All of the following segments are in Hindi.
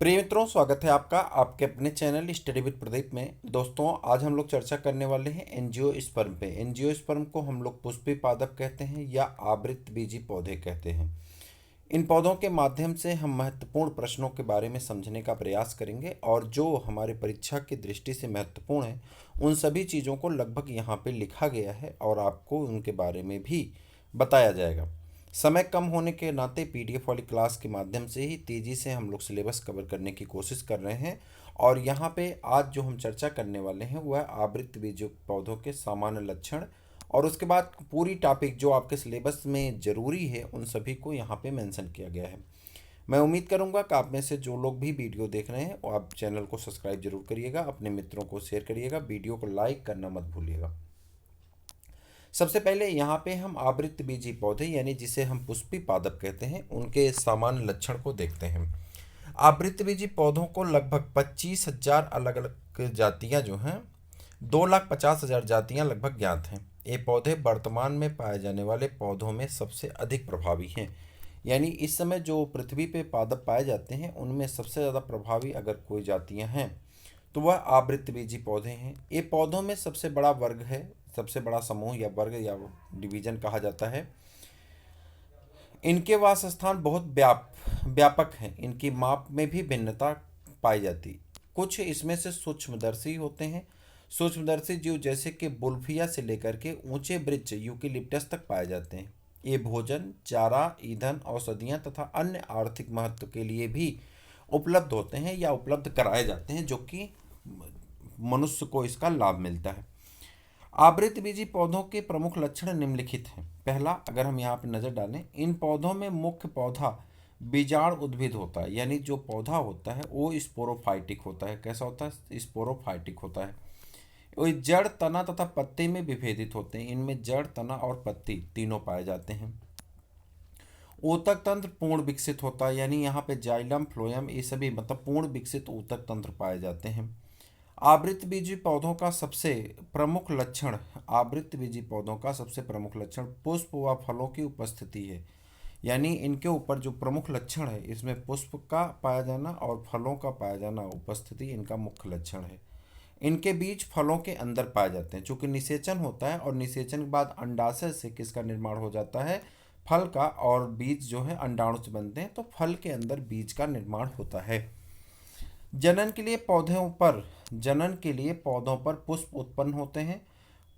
प्रिय मित्रों, स्वागत है आपका आपके अपने चैनल स्टडी विद प्रदीप में। दोस्तों, आज हम लोग चर्चा करने वाले हैं एंजियोस्पर्म पे। एंजियोस्पर्म को हम लोग पुष्पी पादप कहते हैं या आवृतबीजी पौधे कहते हैं। इन पौधों के माध्यम से हम महत्वपूर्ण प्रश्नों के बारे में समझने का प्रयास करेंगे और जो हमारे परीक्षा की दृष्टि से महत्वपूर्ण है उन सभी चीज़ों को लगभग यहाँ पे लिखा गया है और आपको उनके बारे में भी बताया जाएगा। समय कम होने के नाते पीडीएफ वाली क्लास के माध्यम से ही तेज़ी से हम लोग सिलेबस कवर करने की कोशिश कर रहे हैं। और यहाँ पे आज जो हम चर्चा करने वाले हैं वह आवृतबीजी पौधों के सामान्य लक्षण और उसके बाद पूरी टॉपिक जो आपके सिलेबस में ज़रूरी है उन सभी को यहाँ पे मेंशन किया गया है। मैं उम्मीद करूँगा कि आप में से जो लोग भी वीडियो देख रहे हैं वो आप चैनल को सब्सक्राइब जरूर करिएगा, अपने मित्रों को शेयर करिएगा, वीडियो को लाइक करना मत भूलिएगा। सबसे पहले यहाँ पे हम आवृतबीजी पौधे यानी जिसे हम पुष्पी पादप कहते हैं उनके सामान्य लक्षण को देखते हैं। आवृतबीजी पौधों को लगभग 25,000 अलग अलग जातियाँ जो हैं 2,50,000 जातियाँ लगभग ज्ञात हैं। ये पौधे वर्तमान में पाए जाने वाले पौधों में सबसे अधिक प्रभावी हैं। यानी इस समय जो पृथ्वी पे पादप पाए जाते हैं उनमें सबसे ज़्यादा प्रभावी अगर कोई जातियाँ हैं तो वह आवृतबीजी पौधे हैं। ये पौधों में सबसे बड़ा वर्ग है, सबसे बड़ा समूह या वर्ग या डिवीजन कहा जाता है। इनके वास स्थान बहुत व्यापक हैं। इनकी माप में भी भिन्नता पाई जाती। कुछ इसमें से सूक्ष्मदर्शी होते हैं। सूक्ष्मदर्शी जीव जैसे कि बुल्फिया से लेकर के ऊंचे वृक्ष यूकेलिप्टस तक पाए जाते हैं। ये भोजन, चारा, ईंधन, औषधियाँ तथा अन्य आर्थिक महत्व के लिए भी उपलब्ध होते हैं या उपलब्ध कराए जाते हैं, जो कि मनुष्य को इसका लाभ मिलता है। आवृतबीजी पौधों के प्रमुख लक्षण निम्नलिखित हैं। पहला, अगर हम यहाँ पे नज़र डालें, इन पौधों में मुख्य पौधा बीजाण उद्भिद होता है। यानी जो पौधा होता है वो स्पोरोफाइटिक होता है। कैसा होता है? स्पोरोफाइटिक होता है। वो जड़, तना तथा पत्ते में विभेदित होते हैं। इनमें जड़, तना और पत्ती तीनों पाए जाते हैं। ऊतक तंत्र पूर्ण विकसित होता है। यानी यहाँ पे जाइलम, फ्लोएम ये सभी मतलब पूर्ण विकसित ऊतक तंत्र पाए जाते हैं। आवृतबीजी पौधों का सबसे प्रमुख लक्षण आवृतबीजी पौधों का सबसे प्रमुख लक्षण पुष्प व फलों की उपस्थिति है। यानी इनके ऊपर जो प्रमुख लक्षण है इसमें पुष्प का पाया जाना और फलों का पाया जाना उपस्थिति इनका मुख्य लक्षण है। इनके बीज फलों के अंदर पाए जाते हैं। चूंकि निषेचन होता है और निषेचन के बाद अंडाशय से किसका निर्माण हो जाता है? फल का। और बीज जो है अंडाणु से बनते हैं, तो फल के अंदर बीज का निर्माण होता है। जनन के लिए पौधों पर पुष्प उत्पन्न होते हैं।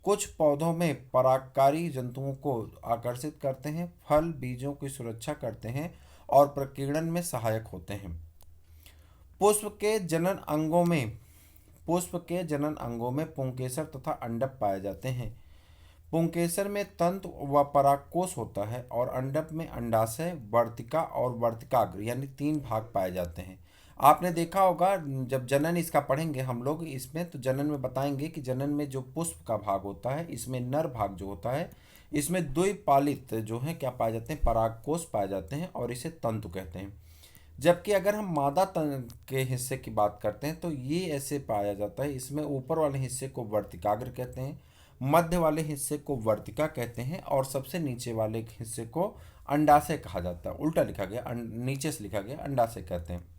कुछ पौधों में परागकारी जंतुओं को आकर्षित करते हैं। फल बीजों की सुरक्षा करते हैं और प्रकीर्णन में सहायक होते हैं। पुष्प के जनन अंगों में पुंकेसर तथा अंडक पाए जाते हैं। पुंकेसर में तंतु व परागकोश होता है और अंडक में अंडाशय, वर्तिका और वर्तिकाग्र यानी 3 भाग पाए जाते हैं। आपने देखा होगा जब जनन इसका पढ़ेंगे हम लोग इसमें, तो जनन में बताएंगे कि जनन में जो पुष्प का भाग होता है इसमें नर भाग जो होता है इसमें द्विपालित जो है क्या पाए जाते हैं? परागकोश पाए जाते हैं और इसे तंतु कहते हैं। जबकि अगर हम मादा तन के हिस्से की बात करते हैं तो ये ऐसे पाया जाता है। इसमें ऊपर वाले हिस्से को वर्तिकाग्र कहते हैं, मध्य वाले हिस्से को वर्तिका कहते हैं और सबसे नीचे वाले हिस्से को अंडाशय कहा जाता है। उल्टा लिखा गया, नीचे से लिखा गया, अंडाशय कहते हैं।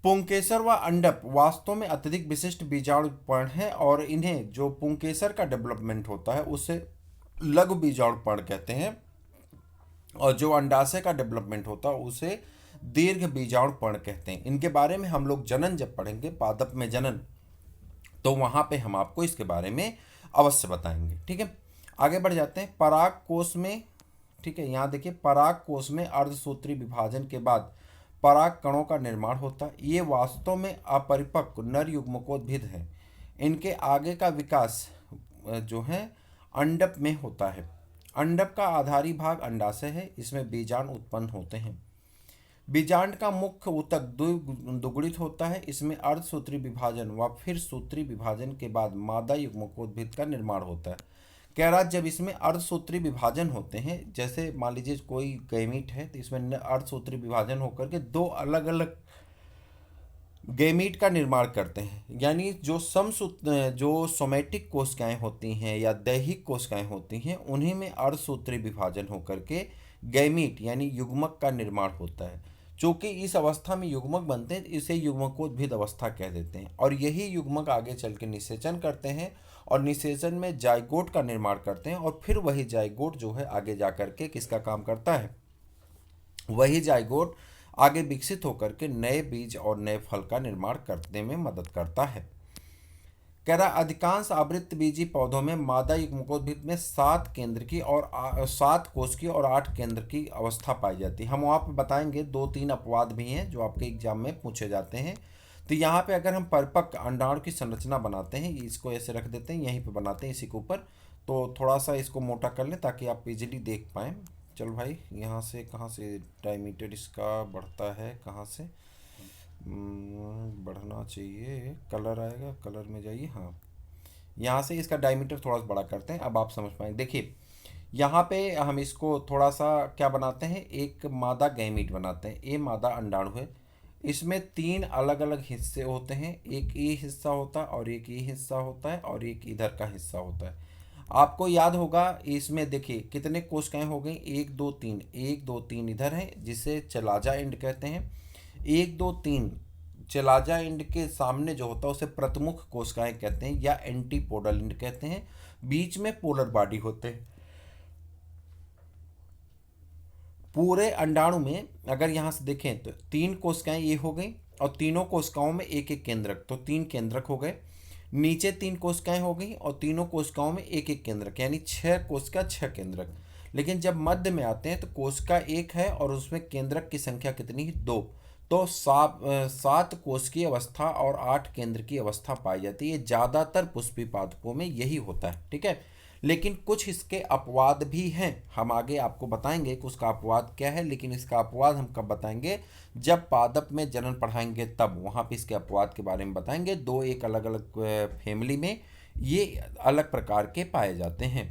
पुंकेसर व अंडक वास्तव में अत्यधिक विशिष्ट बीजाणुपर्ण है और इन्हें जो पुंकेसर का डेवलपमेंट होता है उसे लघु बीजाणुपर्ण कहते हैं और जो अंडाशय का डेवलपमेंट होता है उसे दीर्घ बीजाणुपर्ण कहते हैं। इनके बारे में हम लोग जनन जब पढ़ेंगे, पादप में जनन, तो वहां पे हम आपको इसके बारे में अवश्य बताएंगे। ठीक है, आगे बढ़ जाते हैं। पराग कोश में, ठीक है, यहाँ देखिए, पराग कोश में अर्धसूत्री विभाजन के बाद पराग कणों का निर्माण होता है। ये वास्तव में अपरिपक्व नर युग्मकोद्भिद हैं। इनके आगे का विकास जो है अंडक में होता है। अंडक का आधारी भाग अंडाशय है। इसमें बीजांड उत्पन्न होते हैं। बीजांड का मुख्य ऊतक दुगुणित होता है। इसमें अर्धसूत्री विभाजन व फिर सूत्री विभाजन के बाद मादा युग्मकोद्भिद का निर्माण होता है। कह रहा जब इसमें अर्धसूत्री विभाजन होते हैं, जैसे मान लीजिए कोई गैमीट है तो इसमें अर्धसूत्री विभाजन होकर के 2 अलग अलग गैमीट का निर्माण करते हैं। यानी जो सोमैटिक कोशिकाएं होती हैं या दैहिक कोशिकाएं होती हैं उन्हीं में अर्धसूत्री विभाजन होकर के गैमीट यानी युग्मक का निर्माण होता है। चूंकि इस अवस्था में युग्मक बनते हैं, इसे युग्मकोद्भिद अवस्था कह देते हैं। और यही युग्मक आगे चल के निषेचन करते हैं और निषेचन में जाइगोट का निर्माण करते हैं, और फिर वही जाइगोट जो है आगे जा करके किसका काम करता है, वही जाइगोट आगे विकसित होकर के नए बीज और नए फल का निर्माण करने में मदद करता है। कह रहा अधिकांश आवृत्तबीजी पौधों में मादा युग्मकोद्भिद में 7 केंद्र की और 7 कोष की और 8 केंद्र की अवस्था पाई जाती है। हम वहाँ पे बताएंगे 2-3 अपवाद भी हैं जो आपके एग्जाम में पूछे जाते हैं। तो यहाँ पे अगर हम परिपक्व अंडाणु की संरचना बनाते हैं, इसको ऐसे रख देते हैं, यहीं पे बनाते हैं इसी के ऊपर, तो थोड़ा सा इसको मोटा कर लें ताकि आप इजीली देख पाएँ। चल भाई, यहाँ से कहाँ से डायमीटर इसका बढ़ता है, कहाँ से बढ़ना चाहिए, कलर आएगा, कलर में जाइए, हाँ यहाँ से इसका डायमीटर थोड़ा सा बड़ा करते हैं, अब आप समझ पाएंगे। देखिए यहाँ पे हम इसको थोड़ा सा क्या बनाते हैं, एक मादा गैमीट बनाते हैं। ये मादा अंडाणु है, इसमें 3 अलग अलग हिस्से होते हैं, एक ये हिस्सा होता है और एक ये हिस्सा होता है और एक इधर का हिस्सा होता है। आपको याद होगा इसमें देखिए कितने कोशिकाएं हो गई, 1 2 3, 1 2 3 इधर है जिसे चलाजा एंड कहते हैं, 1 2 3 चलाजा एंड के सामने जो होता है उसे प्रतमुख कोशिकाएं कहते हैं या एंटीपोडल एंड कहते हैं, बीच में पोलर बॉडी होते हैं। पूरे अंडाणु में अगर यहाँ से देखें तो 3 कोशिकाएं ये हो गई और तीनों कोशिकाओं में एक एक केंद्रक, तो 3 केंद्रक हो गए। नीचे 3 कोशिकाएं हो गई और तीनों कोशिकाओं में एक एक केंद्रक, यानी 6 कोशिका 6 केंद्रक। लेकिन जब मध्य में आते हैं तो कोशिका एक है और उसमें केंद्रक की संख्या कितनी है, 2। तो 7 कोश की अवस्था और 8 केंद्र की अवस्था पाई जाती है। ज़्यादातर पुष्पी पादपों में यही होता है, ठीक है। लेकिन कुछ इसके अपवाद भी हैं, हम आगे आपको बताएंगे कि उसका अपवाद क्या है, लेकिन इसका अपवाद हम कब बताएंगे, जब पादप में जनन पढ़ाएंगे तब वहाँ पे इसके अपवाद के बारे में बताएंगे। दो एक अलग अलग फैमिली में ये अलग प्रकार के पाए जाते हैं।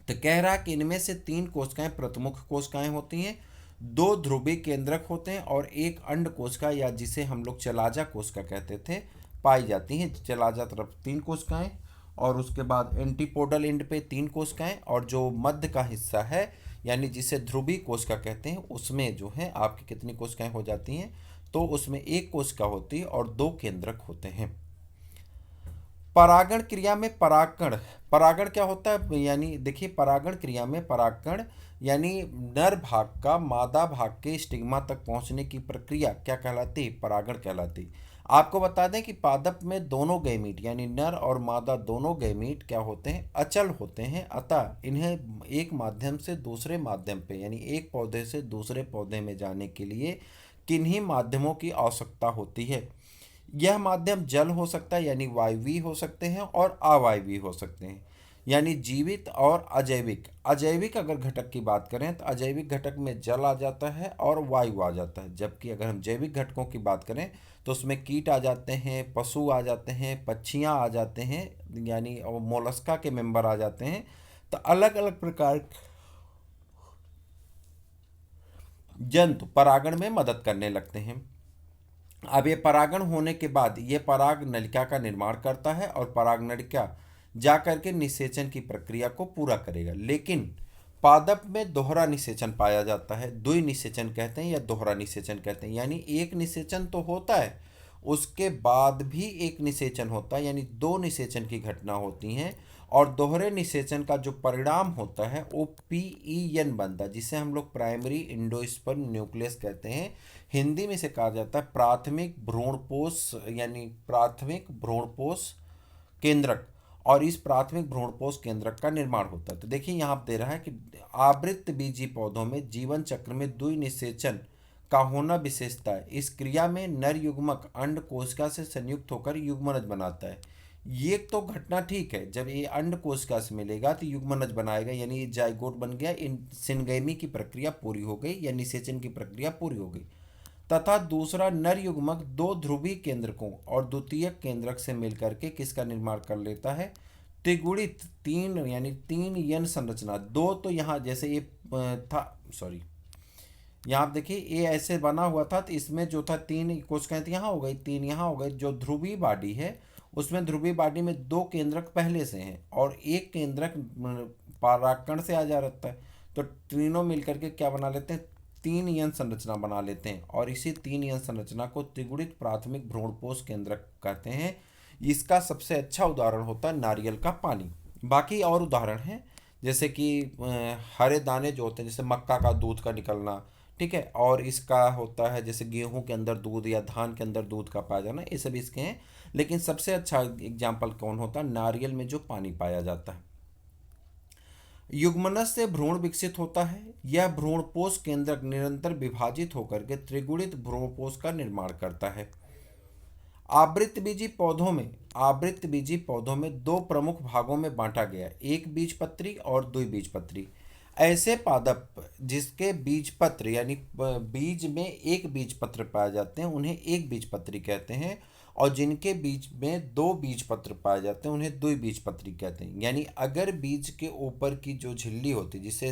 तो कह रहा कि इनमें से 3 कोशिकाएं प्रमुख कोशिकाएं होती हैं, 2 ध्रुवीय केंद्रक होते हैं और एक अंड कोशिका या जिसे हम लोग चलाजा कोशिका कहते थे पाई जाती हैं। चलाजा तरफ 3 कोशिकाएं और उसके बाद एंटीपोडल एंड पे 3 कोशिकाएं, और जो मध्य का हिस्सा है यानी जिसे ध्रुवीय कोशिका कहते हैं उसमें जो है आपकी कितनी कोशिकाएं हो जाती हैं, तो उसमें 1 कोशिका होती है और 2 केंद्रक होते हैं। परागण क्रिया में परागण, परागण क्या होता है, यानी देखिए परागण क्रिया में परागण यानी नर भाग का मादा भाग के स्टिग्मा तक पहुंचने की प्रक्रिया क्या कहलाती है, परागण कहलाती। आपको बता दें कि पादप में दोनों गैमीट यानी नर और मादा दोनों गैमीट क्या होते हैं, अचल होते हैं। अतः इन्हें एक माध्यम से दूसरे माध्यम पे यानी एक पौधे से दूसरे पौधे में जाने के लिए किन्हीं माध्यमों की आवश्यकता होती है। यह माध्यम जल हो सकता है यानी वायवीय हो सकते हैं और अवायवीय हो सकते हैं यानी जीवित और अजैविक। अजैविक अगर घटक की बात करें तो अजैविक घटक में जल आ जाता है और वायु आ जाता है, जबकि अगर हम जैविक घटकों की बात करें तो उसमें कीट आ जाते हैं, पशु आ जाते हैं, पक्षियाँ आ जाते हैं यानी मोलस्का के मेंबर आ जाते हैं। तो अलग अलग प्रकार जंतु परागण में मदद करने लगते हैं। अब ये परागण होने के बाद ये पराग नलिका का निर्माण करता है और पराग नलिका जाकर के निषेचन की प्रक्रिया को पूरा करेगा। लेकिन पादप में दोहरा निषेचन पाया जाता है, द्वि निषेचन कहते हैं या दोहरा निषेचन कहते हैं, यानी एक निषेचन तो होता है उसके बाद भी एक निषेचन होता है, यानी 2 निषेचन की घटना होती हैं। और दोहरे निषेचन का जो परिणाम होता है वो PEN बनता है, जिसे हम लोग प्राइमरी इंडोस्पर्म न्यूक्लियस कहते हैं। हिंदी में से कहा जाता है प्राथमिक भ्रूणपोष यानी प्राथमिक भ्रूणपोष केंद्रक, और इस प्राथमिक भ्रूणपोष केंद्रक का निर्माण होता है। तो देखिए यहाँ आप दे रहा है कि आवृत्त बीजी पौधों में जीवन चक्र में द्वि निषेचन का होना विशेषता है। इस क्रिया में नर युग्मक अंड कोशिका से संयुक्त होकर युग्मनज बनाता है। ये तो घटना ठीक है, जब ये अंड कोशिका से मिलेगा तो युग्मनज बनाएगा यानी ये जाइगोट बन गया, इन सिनगैमी की प्रक्रिया पूरी हो गई या निषेचन की प्रक्रिया पूरी हो गई। तथा दूसरा नर युग्मक 2 ध्रुवीय केंद्रकों और द्वितीयक केंद्रक से मिलकर के किसका निर्माण कर लेता है, त्रिगुणित 3 यानी 3 यन संरचना। 2 तो यहाँ जैसे ये था, सॉरी यहाँ आप देखिए ये ऐसे बना हुआ था, तो इसमें जो था 3 कोशिकाएं यहाँ हो गई, 3 यहाँ हो गए। जो ध्रुवीय बॉडी है उसमें ध्रुवीय बॉडी में 2 केंद्रक पहले से हैं और एक केंद्रक परागकण से आ जा रहता है, तो तीनों मिलकर के क्या बना लेते हैं, तीन यन संरचना बना लेते हैं और इसी तीन यन संरचना को त्रिगुणित प्राथमिक भ्रूणपोष केंद्र कहते हैं। इसका सबसे अच्छा उदाहरण होता है नारियल का पानी। बाकी और उदाहरण हैं, जैसे कि हरे दाने जो होते हैं, जैसे मक्का का दूध का निकलना, ठीक है, और इसका होता है जैसे गेहूं के अंदर दूध या धान के अंदर दूध का पाया जाना, ये सब इसके हैं। लेकिन सबसे अच्छा एग्जाम्पल कौन होता है? नारियल में जो पानी पाया जाता है। युग्मनज से भ्रूण विकसित होता है। यह भ्रूणपोष केंद्रक निरंतर विभाजित होकर के त्रिगुणित भ्रूणपोष का निर्माण करता है। आवृत्तबीजी पौधों में दो प्रमुख भागों में बांटा गया, एक बीजपत्री और द्विबीजपत्री। ऐसे पादप जिसके बीजपत्र यानी बीज में एक बीजपत्र पाए जाते हैं उन्हें एक बीजपत्री कहते हैं, और जिनके बीज में दो बीजपत्र पाए जाते हैं उन्हें द्विबीजपत्री कहते हैं। यानी अगर बीज के ऊपर की जो झिल्ली होती है जिसे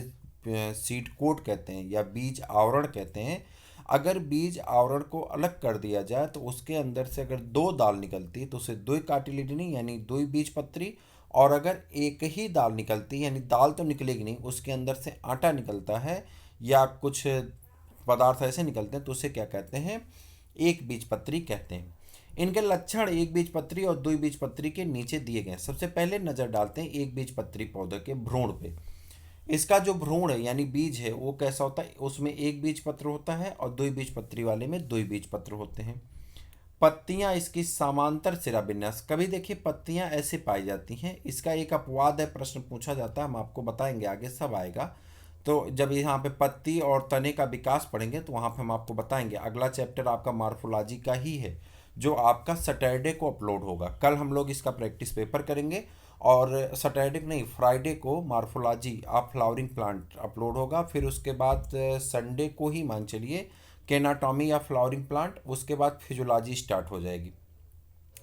सीड कोट कहते हैं या बीज आवरण कहते हैं, अगर बीज आवरण को अलग कर दिया जाए तो उसके अंदर से अगर दो दाल निकलती है तो उसे द्विकाटिलिडनी यानी द्विबीजपत्री, और अगर एक ही दाल निकलती है यानी दाल तो निकलेगी नहीं, उसके अंदर से आटा निकलता है या कुछ पदार्थ ऐसे निकलते हैं तो उसे क्या कहते हैं? एक बीजपत्री कहते हैं। इनके लक्षण एक बीजपत्री और द्विबीजपत्री के नीचे दिए गए। सबसे पहले नजर डालते हैं एक बीजपत्री पौधे के भ्रूण पे। इसका जो भ्रूण है यानी बीज है वो कैसा होता है? उसमें एक बीजपत्र होता है और द्विबीजपत्री वाले में द्विबीजपत्र होते हैं। पत्तियां इसकी समांतर सिरा विन्यास। कभी देखिए पत्तियां ऐसे पाई जाती हैं, इसका एक अपवाद है, प्रश्न पूछा जाता है, हम आपको बताएंगे आगे, सब आएगा। तो जब यहाँ पे पत्ती और तने का विकास पढ़ेंगे तो वहाँ पे हम आपको बताएंगे। अगला चैप्टर आपका मार्फोलॉजी का ही है जो आपका सैटरडे को अपलोड होगा। कल हम लोग इसका प्रैक्टिस पेपर करेंगे और सैटरडे नहीं फ्राइडे को morphology of flowering plant upload होगा। फिर उसके बाद संडे को ही मान चलिए केनाटॉमी या फ्लावरिंग प्लांट, उसके बाद फिजियोलॉजी स्टार्ट हो जाएगी,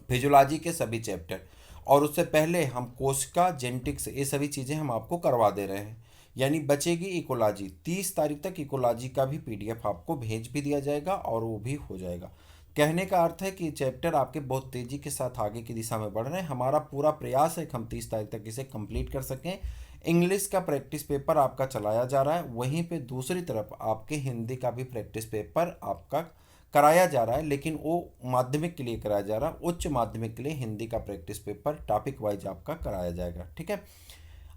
फिजियोलॉजी के सभी चैप्टर। और उससे पहले हम कोशिका जेनेटिक्स ये सभी चीज़ें हम आपको करवा दे रहे हैं। यानी बचेगी इकोलॉजी। 30 तारीख तक इकोलॉजी का भी पीडीएफ आपको भेज भी दिया जाएगा और वो भी हो जाएगा। कहने का अर्थ है कि चैप्टर आपके बहुत तेज़ी के साथ आगे की दिशा में बढ़ रहे हैं। हमारा पूरा प्रयास है कि हम 30 तारीख तक इसे कंप्लीट कर सकें। इंग्लिश का प्रैक्टिस पेपर आपका चलाया जा रहा है, वहीं पे दूसरी तरफ आपके हिंदी का भी प्रैक्टिस पेपर आपका कराया जा रहा है, लेकिन वो माध्यमिक के लिए कराया जा रहा है। उच्च माध्यमिक के लिए हिंदी का प्रैक्टिस पेपर टॉपिक वाइज आपका कराया जाएगा, ठीक है।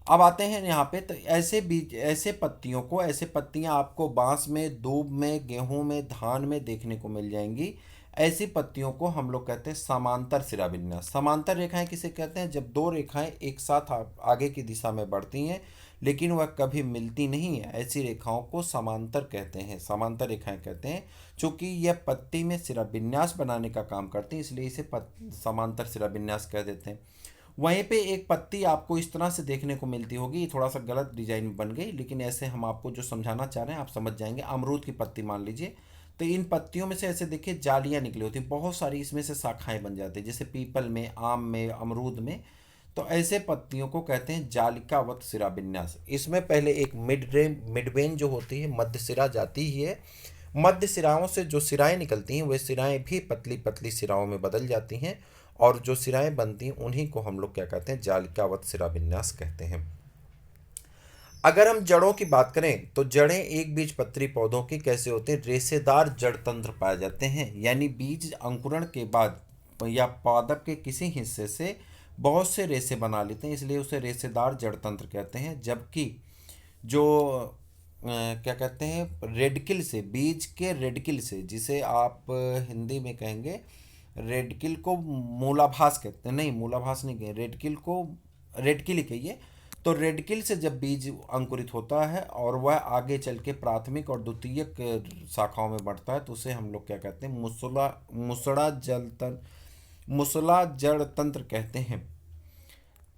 अब आते हैं यहाँ पे, तो ऐसे बीज ऐसे पत्तियों को ऐसे पत्तियाँ आपको बांस में, दूब में, गेहूं में, धान में देखने को मिल जाएंगी। ऐसी पत्तियों को हम लोग कहते हैं समांतर सिरा विन्यास। समांतर रेखाएं किसे कहते हैं? जब दो रेखाएं एक साथ आगे की दिशा में बढ़ती हैं लेकिन वह कभी मिलती नहीं है, ऐसी रेखाओं को समांतर कहते हैं, समांतर रेखाएं कहते हैं। चूंकि यह पत्ती में सिरा विन्यास बनाने का काम करती हैं इसलिए इसे समांतर सिरा विन्यास कह देते हैं। वहीं पे एक पत्ती आपको इस तरह से देखने को मिलती होगी, थोड़ा सा गलत डिजाइन बन गई, लेकिन ऐसे हम आपको जो समझाना चाह रहे हैं आप समझ जाएंगे। अमरूद की पत्ती मान लीजिए, तो इन पत्तियों में से ऐसे देखिए जालियां निकली होती हैं, बहुत सारी इसमें से शाखाएं बन जाती हैं, जैसे पीपल में, आम में, अमरूद में। तो ऐसे पत्तियों को कहते हैं जालिकावत सिरा विन्यास। इसमें पहले एक मिडवेन जो होती है, मध्य सिरा जाती ही है। मध्य सिराओं से जो सिराएं निकलती हैं वे सिराएं भी पतली पतली सिराओं में बदल जाती हैं, और जो सिराएं बनती हैं उन्हीं को हम लोग क्या कहते हैं? जालिकावत सिरा विन्यास कहते हैं। अगर हम जड़ों की बात करें तो जड़ें एक बीजपत्री पौधों की कैसे होती हैं? रेशेदार जड़ तंत्र पाए जाते हैं, यानी बीज अंकुरण के बाद या पादप के किसी हिस्से से बहुत से रेशे बना लेते हैं, इसलिए उसे रेशेदार जड़ तंत्र कहते हैं। जबकि जो क्या कहते हैं, रेडकिल से, बीज के रेडकिल से, जिसे आप हिंदी में कहेंगे रेडकिल को मूलाभास कहते हैं, नहीं मूलाभास नहीं कहें, रेडकिल को रेडकिल ही कहिए। तो रेडकिल से जब बीज अंकुरित होता है और वह आगे चल के प्राथमिक और द्वितीयक शाखाओं में बढ़ता है तो उसे हम लोग क्या कहते हैं? मुसला जड़ तंत्र कहते हैं।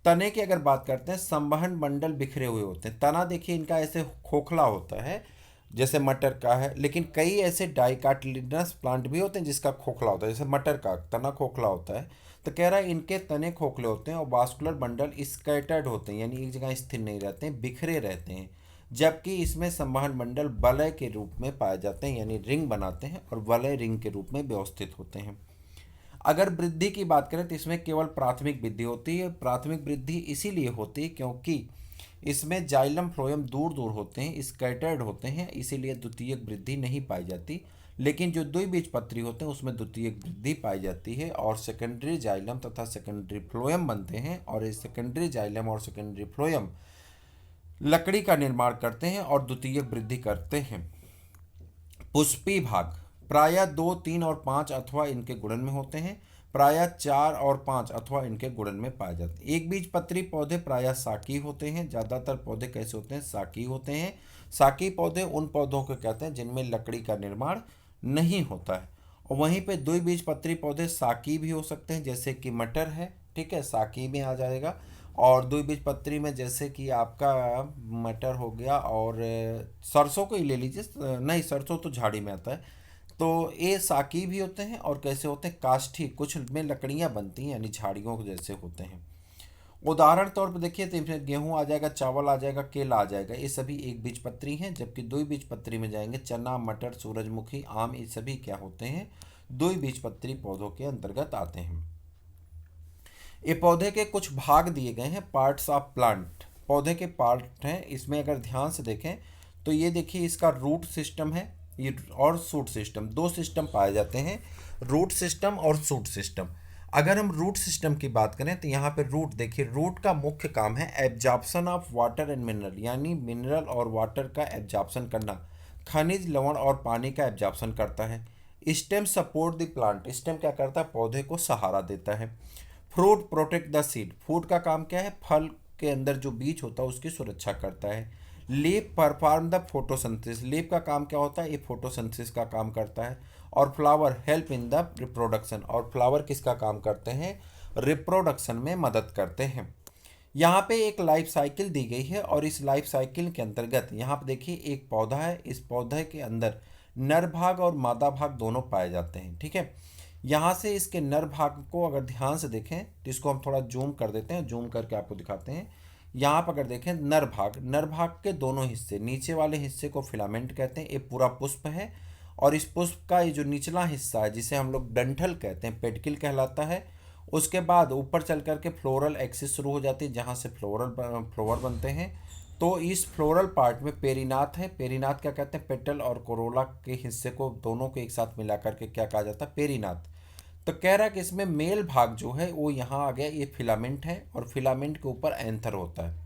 तने की अगर बात करते हैं, संवहन मंडल बिखरे हुए होते हैं। तना देखिए इनका ऐसे खोखला होता है जैसे मटर का है, लेकिन कई ऐसे डाइकाटिलिडनस प्लांट भी होते हैं जिसका खोखला होता है, जैसे मटर का तना खोखला होता है। तो कह रहा है इनके तने खोखले होते हैं और वास्कुलर बंडल स्कैटर्ड होते हैं, यानी एक जगह स्थिर नहीं रहते हैं, बिखरे रहते हैं। जबकि इसमें संवहन मंडल वलय के रूप में पाए जाते हैं, यानी रिंग बनाते हैं और वलय रिंग के रूप में व्यवस्थित होते हैं। अगर वृद्धि की बात करें तो इसमें केवल प्राथमिक वृद्धि होती है। प्राथमिक वृद्धि इसीलिए होती है क्योंकि इसमें जाइलम फ्लोएम दूर दूर होते हैं, स्कैटर्ड होते हैं, इसीलिए द्वितीयक वृद्धि नहीं पाई जाती। लेकिन जो द्विबीजपत्री होते हैं उसमें द्वितीयक वृद्धि पाई जाती है और सेकेंडरी जाइलम तथा सेकेंडरी फ्लोएम बनते हैं। और इस सेकेंडरी जाइलम और सेकेंडरी फ्लोएम लकड़ी का निर्माण करते हैं और द्वितीयक वृद्धि करते हैं। पुष्पी भाग प्रायः 2, 3 और 5 अथवा इनके गुणन में होते हैं, प्रायः 4 और 5 अथवा इनके गुणन में पाए जाते हैं। एक बीजपत्री पौधे प्रायः साकी होते हैं। ज़्यादातर पौधे कैसे होते हैं? साकी होते हैं। साकी पौधे उन पौधों को कहते हैं जिनमें लकड़ी का निर्माण नहीं होता है। और वहीं पे द्विबीजपत्री पौधे साकी भी हो सकते हैं, जैसे कि मटर है, ठीक है, साकी में आ जाएगा। और द्विबीजपत्री में जैसे कि आपका मटर हो गया, और सरसों को ही ले लीजिए, नहीं सरसों तो झाड़ी में आता है। तो ये साकी भी होते हैं और कैसे होते हैं? काष्ठी, कुछ में लकड़ियां बनती हैं, यानी झाड़ियों के जैसे होते हैं। उदाहरण तौर पर देखिए तो इसमें गेहूं आ जाएगा, चावल आ जाएगा, केला आ जाएगा, ये सभी एक बीजपत्री हैं। जबकि द्विबीजपत्री में जाएंगे चना, मटर, सूरजमुखी, आम, ये सभी क्या होते हैं? द्विबीजपत्री पौधों के अंतर्गत आते हैं। ये पौधे के कुछ भाग दिए गए हैं, पार्ट्स ऑफ प्लांट, पौधे के पार्ट हैं। इसमें अगर ध्यान से देखें तो ये देखिए इसका रूट सिस्टम है, ये और शूट सिस्टम, दो सिस्टम पाए जाते हैं, रूट सिस्टम और शूट सिस्टम। अगर हम रूट सिस्टम की बात करें तो यहाँ पे रूट देखिए, रूट का मुख्य काम है absorption of water and mineral, यानी मिनरल और वाटर का एब्जॉर्प्शन करना। खनिज, लवण और पानी का एब्जॉर्प्शन करता है। Stem support the plant, stem क्या करता है? पौधे को सहारा देता है। Fruit protect the seed, fruit का काम क्या है? फल के अंदर जो बीज होता है उसकी सुरक्षा करता है। Leaf perform the photosynthesis, leaf का काम क्या होता है? ये फोटोसिंथेसिस का काम करता है। और flower help in the reproduction, और फ्लावर किसका काम करते हैं? रिप्रोडक्शन में मदद करते हैं। यहाँ पे एक लाइफ साइकिल दी गई है और इस लाइफ साइकिल के अंतर्गत यहाँ पे देखिए एक पौधा है, इस पौधे के अंदर नर भाग और मादा भाग दोनों पाए जाते हैं, ठीक है। यहाँ से इसके नर भाग को अगर ध्यान से देखें तो इसको हम थोड़ा जूम कर देते हैं, जूम करके आपको दिखाते हैं। यहाँ पर अगर देखें नर भाग, नर भाग के दोनों हिस्से, नीचे वाले हिस्से को फिलामेंट कहते हैं, ये पूरा पुष्प है। और इस पुष्प का ये जो निचला हिस्सा है जिसे हम लोग डंठल कहते हैं, पेडकिल कहलाता है। उसके बाद ऊपर चल करके फ्लोरल एक्सिस शुरू हो जाती है जहाँ से फ्लोवर बनते हैं। तो इस फ्लोरल पार्ट में पेरिनाथ है, पेरिनाथ क्या कहते हैं? पेटल और कोरोला के हिस्से को दोनों को एक साथ मिला करके क्या कहा जाता है? पेरिनाथ। तो कह रहा है कि इसमें मेल भाग जो है वो यहाँ आ गया, ये फिलामेंट है और फिलामेंट के ऊपर एंथर होता है।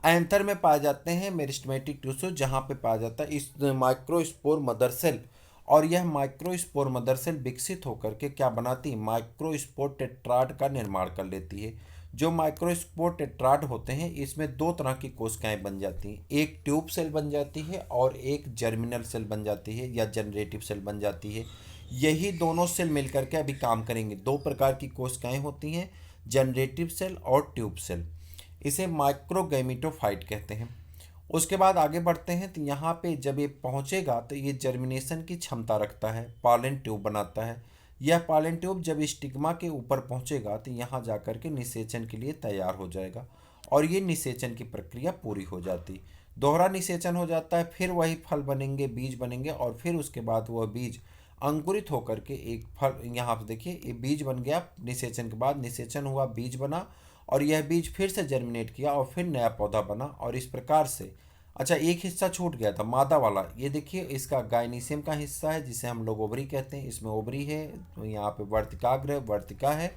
एंथर में पाए जाते हैं मेरिस्टेमेटिक टिश्यू, जहाँ पे पाया जाता है इस माइक्रोस्पोर मदर सेल। और यह माइक्रोस्पोर मदर सेल विकसित होकर के क्या बनाती है? माइक्रोस्पोर टेट्राड का निर्माण कर लेती है। जो माइक्रोस्पोर टेट्राड होते हैं इसमें दो तरह की कोशिकाएं बन जाती हैं, एक ट्यूब सेल बन जाती है और एक जर्मिनल सेल बन जाती है या जनरेटिव सेल बन जाती है। यही दोनों सेल मिलकर के अभी काम करेंगे। दो प्रकार की कोशिकाएं होती हैं, जनरेटिव सेल और ट्यूब सेल। इसे माइक्रोगैमेटोफाइट कहते हैं। उसके बाद आगे बढ़ते हैं तो यहाँ पे जब ये पहुँचेगा तो ये जर्मिनेशन की क्षमता रखता है, पॉलन ट्यूब बनाता है। यह पॉलन ट्यूब जब स्टिग्मा के ऊपर पहुँचेगा तो यहाँ जाकर के निषेचन के लिए तैयार हो जाएगा और ये निषेचन की प्रक्रिया पूरी हो जाती, दोहरा निषेचन हो जाता है, फिर वही फल बनेंगे, बीज बनेंगे और फिर उसके बाद वह बीज अंकुरित होकर के एक फल, यहाँ पे देखिए ये बीज बन गया, निषेचन के बाद निषेचन हुआ, बीज बना और यह बीज फिर से जर्मिनेट किया और फिर नया पौधा बना। और इस प्रकार से अच्छा एक हिस्सा छूट गया था मादा वाला, ये देखिए इसका गाइनीशियम का हिस्सा है जिसे हम लोग ओवरी कहते हैं, इसमें ओवरी है, तो यहाँ पे वर्तिकाग्र वर्तिका है।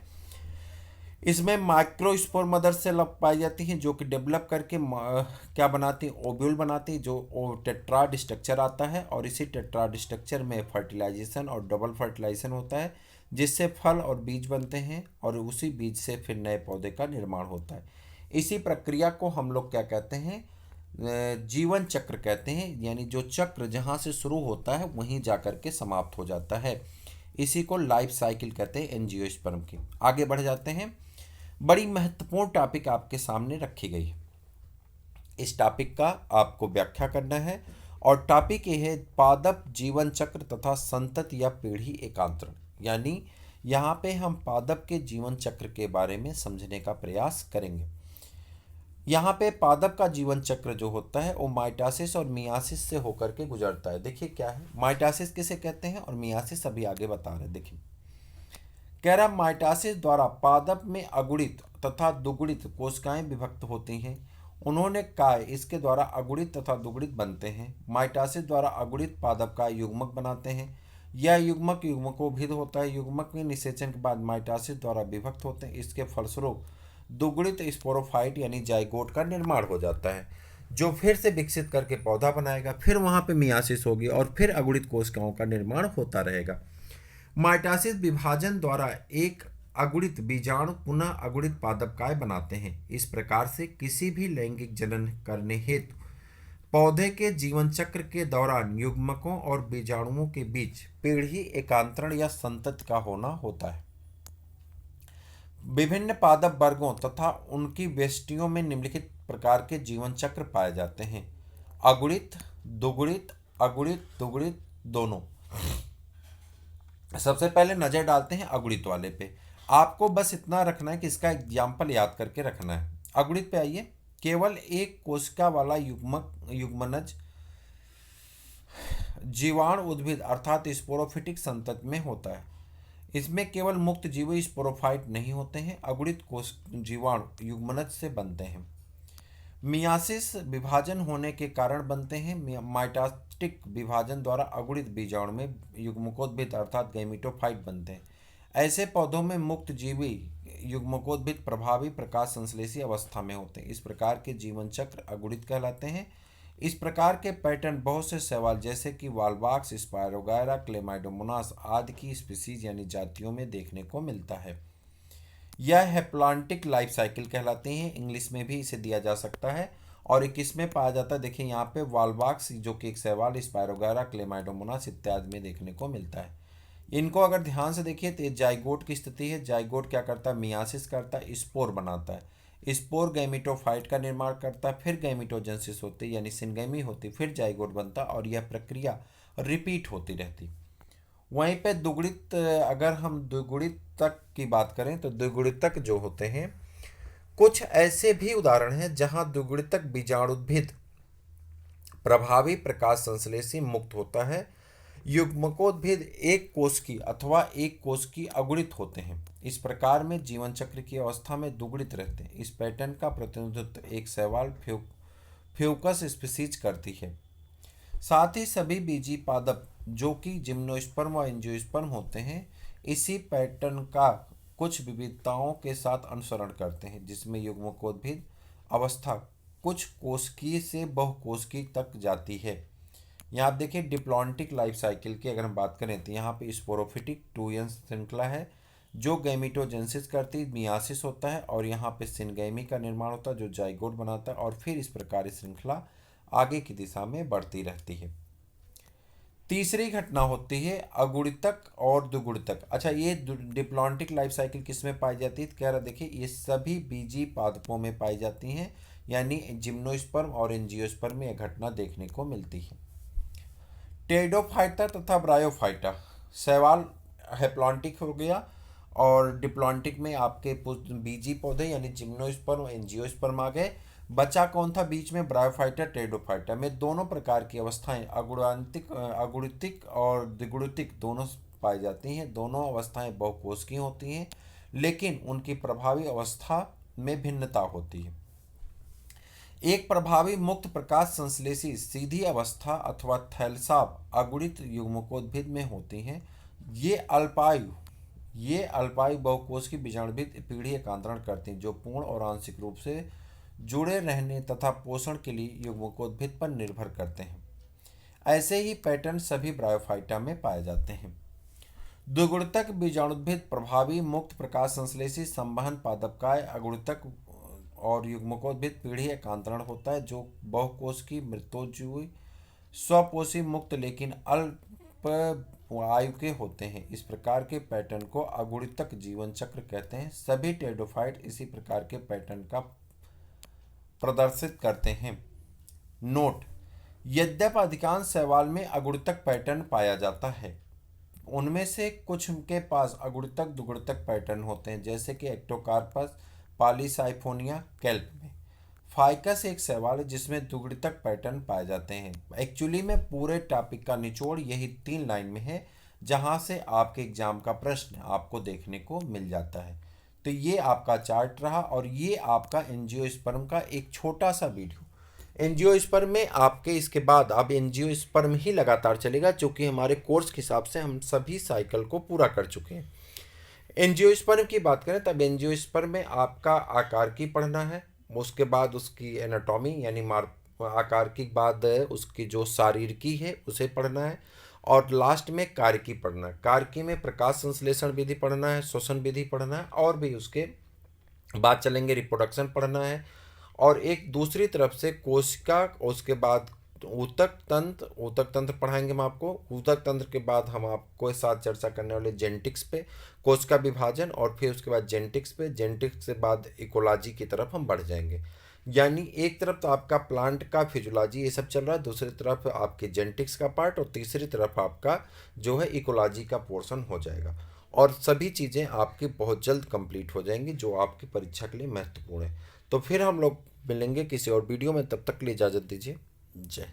इसमें माइक्रोस्पोर मदर सेल पाई जाती हैं जो कि डेवलप करके क्या बनाती हैं? ओव्यूल बनाती हैं, जो टेट्राड स्ट्रक्चर आता है और इसी टेट्राड स्ट्रक्चर में फर्टिलाइजेशन और डबल फर्टिलाइजेशन होता है जिससे फल और बीज बनते हैं और उसी बीज से फिर नए पौधे का निर्माण होता है। इसी प्रक्रिया को हम लोग क्या कहते हैं? जीवन चक्र कहते हैं, यानी जो चक्र जहाँ से शुरू होता है वहीं जाकर के समाप्त हो जाता है। इसी को लाइफ साइकिल कहते हैं एंजियोस्पर्म की। आगे बढ़ जाते हैं, बड़ी महत्वपूर्ण टॉपिक आपके सामने रखी गई है। इस टॉपिक का आपको व्याख्या करना है और टॉपिक ये है पादप जीवन चक्र तथा संतति या पीढ़ी एकांतरण, यानी यहाँ पे हम पादप के जीवन चक्र के बारे में समझने का प्रयास करेंगे। यहाँ पे पादप का जीवन चक्र जो होता है वो माइटासिस और मियासिस से होकर के गुजरता है। देखिए क्या है माइटासिस किसे कहते हैं और मियासिस अभी आगे बता रहे हैं। देखिए कह रहा माइटासिस द्वारा पादप में अगुणित तथा दुगुणित कोशिकाएं विभक्त होती हैं। उन्होंने काय इसके द्वारा अगुणित तथा दुगुणित बनते हैं। माइटासिस द्वारा अगुणित पादप का युग्मक बनाते हैं। यह युग्मक युग्मकोभिद होता है। युग्मक में निषेचन के बाद माइटासिस द्वारा विभक्त होते हैं। इसके फलस्वरूप दुगुणित स्पोरोफाइट यानी जाइगोट का निर्माण हो जाता है, जो फिर से विकसित करके पौधा बनाएगा। फिर वहाँ पे मियासिस होगी और फिर अगुणित कोशिकाओं का निर्माण होता रहेगा। माइटासिस विभाजन द्वारा एक अगुणित बीजाणु पुनः अगुणित पादपकाय बनाते हैं। इस प्रकार से किसी भी लैंगिक जनन करने हेतु पौधे के जीवन चक्र के दौरान युग्मकों और बीजाणुओं के बीच पीढ़ी एकांतरण या संतति का होना होता है। विभिन्न पादप वर्गों तथा उनकी व्यष्टियों में निम्नलिखित प्रकार के जीवन चक्र पाए जाते हैं: अगुणित, दुगुणित, अगुणित, दुगुणित दोनों। सबसे पहले नजर डालते हैं अगुणित वाले पे। आपको बस इतना रखना है कि इसका एग्जाम्पल याद करके रखना है। अगुणित पे आइए। केवल एक कोशिका वाला युग्मनज जीवाणु उद्भिद अर्थात स्पोरोफिटिक संतति में होता है। इसमें केवल मुक्त जीवी स्पोरोफाइट नहीं होते हैं, अगुणित कोश जीवाणु युग्मनज से बनते हैं। मियासिस विभाजन होने के कारण बनते हैं। माइटास्टिक विभाजन द्वारा अगुणित बीजाणु में युग्मकोद्भिद अर्थात गैमीटोफाइट बनते हैं। ऐसे पौधों में मुक्त जीवी युग्मकोद्भिद प्रभावी प्रकाश संश्लेषी अवस्था में होते हैं। इस प्रकार के जीवन चक्र अगुणित कहलाते हैं। इस प्रकार के पैटर्न बहुत से शैवाल जैसे कि वालबाक्स, स्पायरोगायरा, क्लेमाइडोमोनास आदि की स्पीसीज यानी जातियों में देखने को मिलता है। यह हैप्लॉन्टिक लाइफ साइकिल कहलाती है। इंग्लिश में भी इसे दिया जा सकता है और एक किसमें पाया जाता है, देखिए यहाँ पे वालबाक्स जो कि एक शैवाल, स्पायरोगायरा, क्लेमाइडोमोनास इत्यादि में देखने को मिलता है। इनको अगर ध्यान से देखिए तो ये जाइगोट की स्थिति है। जाइगोट क्या करता है, मियासिस करता है, स्पोर बनाता है। स्पोर गैमीटोफाइट का निर्माण करता है, फिर गैमीटोजेंसिस होती है यानी सिनगैमी होती, फिर जाइगोट बनता और यह प्रक्रिया रिपीट होती रहती। वहीं पे दुगुणित, अगर हम दुगुणित तक की बात करें तो दुगुणित तक जो होते हैं, कुछ ऐसे भी उदाहरण हैं जहां दुगुणित तक बीजाणुद्भिद प्रभावी प्रकाश संश्लेषी मुक्त होता है। युग्मकोद्भिद एक कोश की अथवा एक कोश की अगुणित होते हैं। इस प्रकार में जीवन चक्र की अवस्था में दुगुणित रहते हैं। इस पैटर्न का प्रतिनिधित्व एक शैवाल फ्यूकस स्पीसीज करती है। साथ ही सभी बीजी पादप जो कि जिम्नोस्पर्म व एंजियोस्पर्म होते हैं, इसी पैटर्न का कुछ विविधताओं के साथ अनुसरण करते हैं, जिसमें युग्मकोद्भिद अवस्था कुछ कोशिकीय से बहुकोशिकीय तक जाती है। यहाँ आप देखिए डिप्लॉन्टिक लाइफ साइकिल की अगर हम बात करें तो यहाँ पे स्पोरोफिटिक 2n श्रृंखला है जो गैमीटोजेंसिस करती, मियासिस होता है और यहाँ पे सिनगैमी का निर्माण होता है जो जाइगोट बनाता है और फिर इस प्रकार श्रृंखला आगे की दिशा में बढ़ती रहती है। तीसरी घटना होती है अगुणितक और दुगुणितक। अच्छा, ये डिप्लॉन्टिक लाइफ साइकिल किस में पाई जाती है, कह रहा देखिए ये सभी बीजी पादपों में पाई जाती हैं, यानी जिम्नोस्पर्म और एंजियोस्पर्म में यह घटना देखने को मिलती है। टेरिडोफाइटा तथा ब्रायोफाइटा शैवाल हैप्लॉन्टिक हो गया और डिप्लॉन्टिक में आपके बीजी पौधे यानी जिम्नोस्पर्म एंजियोस्पर्म आ गए। बचा कौन था बीच में, ब्रायोफाइटा टेरिडोफाइटा में दोनों प्रकार की अवस्थाएं अगुणितिक और द्विगुणितिक दोनों पाई जाती हैं। दोनों अवस्थाएं बहुकोशिकीय होती हैं लेकिन उनकी प्रभावी अवस्था में भिन्नता होती है। एक प्रभावी मुक्त प्रकाश संश्लेषी सीधी अवस्था अथवा थैलसाप अगुणित युग्मकोद्भिद में होती हैं। ये अल्पायु बहुकोशिकीय बीजाणुभिद पीढ़ी एकांतरण करती हैं जो पूर्ण और आंशिक रूप से जुड़े रहने तथा पोषण के लिए युग्मकोद्भिद पर निर्भर करते हैं। ऐसे ही पैटर्न सभी ब्रायोफाइटा में पाए जाते हैं। द्विगुणितक बीजाणुद्भिद प्रभावी मुक्त प्रकाश संश्लेषी संवहन पादपकाय अगुणितक और युग्मकोद्भिद पीढ़ी एकांतरण होता है जो बहुकोशिकीय मृतोजीवी स्वपोषी मुक्त लेकिन अल्प आयु के होते हैं। इस प्रकार के पैटर्न को अगुणितक जीवन चक्र कहते हैं। सभी टेरिडोफाइट इसी प्रकार के पैटर्न का प्रदर्शित करते हैं। नोट: यद्यपि अधिकांश शैवाल में अगुणितक पैटर्न पाया जाता है, उनमें से कुछ के पास अगुणितक दुगुणितक पैटर्न होते हैं, जैसे कि एक्टोकार्पस, पॉलीसाइफोनिया केल्प में। फाइकस एक शैवाल है जिसमें दुगुणितक पैटर्न पाए जाते हैं। एक्चुअली में पूरे टॉपिक का निचोड़ यही 3 लाइन में है जहां से आपके एग्जाम का प्रश्न आपको देखने को मिल जाता है। तो ये आपका चार्ट रहा और ये आपका एंजियोस्पर्म का एक छोटा सा वीडियो। एंजियोस्पर्म में आपके इसके बाद अब एंजियोस्पर्म ही लगातार चलेगा, क्योंकि हमारे कोर्स के हिसाब से हम सभी साइकिल को पूरा कर चुके हैं। एंजियोस्पर्म की बात करें तब एंजियोस्पर्म में आपका आकार की पढ़ना है, उसके बाद उसकी एनाटॉमी यानी आकार की बाद उसकी जो शारीरिकी है उसे पढ़ना है, और लास्ट में कार्यकी पढ़ना है। कार्यकी में प्रकाश संश्लेषण विधि पढ़ना है, श्वसन विधि पढ़ना है, और भी उसके बाद चलेंगे रिप्रोडक्शन पढ़ना है। और एक दूसरी तरफ से कोशिका, उसके बाद ऊतक तंत्र पढ़ाएंगे हम आपको। ऊतक तंत्र के बाद हम आपको साथ चर्चा करने वाले जेनेटिक्स पे, कोशिका विभाजन, और फिर उसके बाद जेनेटिक्स पे। जेनेटिक्स के बाद इकोलॉजी की तरफ हम बढ़ जाएंगे। यानी एक तरफ तो आपका प्लांट का फिजियोलॉजी ये सब चल रहा है, दूसरी तरफ आपके जेनेटिक्स का पार्ट, और तीसरी तरफ आपका जो है इकोलॉजी का पोर्शन हो जाएगा। और सभी चीज़ें आपकी बहुत जल्द कंप्लीट हो जाएंगी, जो आपकी परीक्षा के लिए महत्वपूर्ण है। तो फिर हम लोग मिलेंगे किसी और वीडियो में, तब तक के लिए इजाज़त दीजिए। जय।